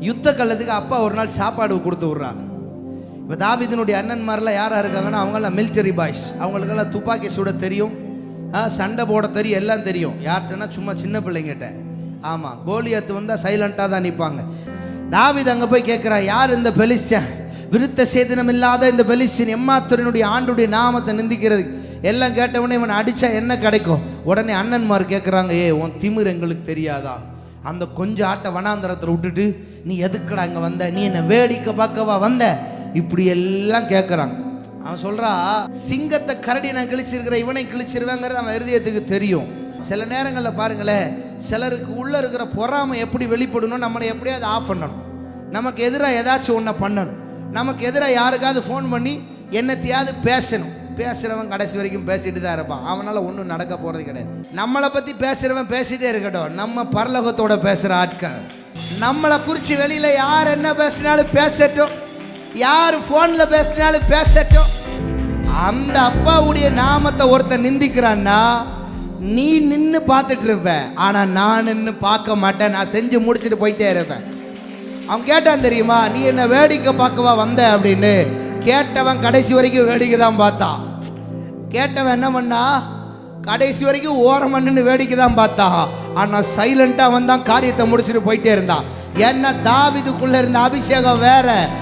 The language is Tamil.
யுத்த கள்ளத்துக்கு அப்பா ஒரு நாள் சாப்பாடு கொடுத்து விட்றாங்க. இப்போ தாவீதினுடைய அண்ணன்மாரெலாம் யாராக இருக்காங்கன்னா அவங்கெல்லாம் மிலிட்டரி பாய்ஸ். அவங்களுக்கெல்லாம் துப்பாக்கி சுட தெரியும், சண்டை போட தெரியும், எல்லாம் தெரியும். யார்கிட்டனா சும்மா சின்ன பிள்ளைங்கிட்ட. ஆமாம், கோலியாத்து வந்தால் சைலண்ட்டாக தான் நிற்பாங்க. தாவீது அங்கே போய் கேட்குறா, யார் இந்த பெலிஸ்தன், விருத்த சேதனம் இல்லாத இந்த பெலிஸ்தன் எம்மாத்துரையினுடைய ஆண்டுடைய நாமத்தை நிந்திக்கிறது. எல்லாம் கேட்டவுடனே இவனை அடித்தா என்ன கிடைக்கும்? உடனே அண்ணன்மார் கேட்குறாங்க, உன் திமிர் எங்களுக்கு தெரியாதா? அந்த கொஞ்சம் ஆட்டை வனாந்தரத்தில் விட்டுட்டு நீ எதுக்கடா இங்கே வந்த? நீ என்ன வேடிக்கை பார்க்கவா வந்த? இப்படி எல்லாம் கேட்குறாங்க. அவன் சொல்கிறா, சிங்கத்தை கரடி நான் கிழிச்சிருக்கிற இவனை கிழிச்சிருவேங்கிறது அவன் இருதயத்துக்கு தெரியும். சில நேரங்களில் பாருங்களேன், சிலருக்கு உள்ளே இருக்கிற பொறாமை எப்படி வெளிப்படணும், நம்மளை எப்படியாவது ஆஃப் பண்ணணும். நமக்கு எதிராக ஏதாச்சும் ஒன்றை பண்ணணும். நமக்கு எதிராக யாருக்காவது ஃபோன் பண்ணி என்னத்தையாவது பேசணும். பேசுகிறவன் கடைசி வரைக்கும் பேசிட்டு தான் இருப்பான். அவனால் ஒன்றும் நடக்க போகிறது கிடையாது. நம்மளை பற்றி பேசுகிறவன் பேசிகிட்டே இருக்கட்டும். நம்ம பரலோகத்தோட பேசுகிற ஆட்கள். நம்மளை குறித்து வெளியில் யார் என்ன பேசினாலும் பேசட்டும், யார் ஃபோனில் பேசினாலும் பேசட்டும். அந்த அப்பாவுடைய நாமத்தை ஒருத்தர் நிந்திக்கிறான்னா நீ நின்று பார்த்துட்டு இருப்ப, ஆனால் நான் நின்று பார்க்க மாட்டேன். நான் செஞ்சு முடிச்சுட்டு போயிட்டே இருப்பேன். அவன் கேட்டான் தெரியுமா, நீ என்ன வேடிக்கை பார்க்கவா வந்த அப்படின்னு. கேட்டவன் கடைசி வரைக்கும் வேடிக்கை தான் பார்த்தான். கேட்டவன் என்ன பண்ணா, கடைசி வரைக்கும் ஓரம் நின்று வேடிக்கை தான் பார்த்தான். ஆனால் சைலண்டாக வந்தான், காரியத்தை முடிச்சுட்டு போயிட்டே இருந்தான். ஏன்னா தாவீதுக்குள்ள இருந்த அபிஷேகம் வேற.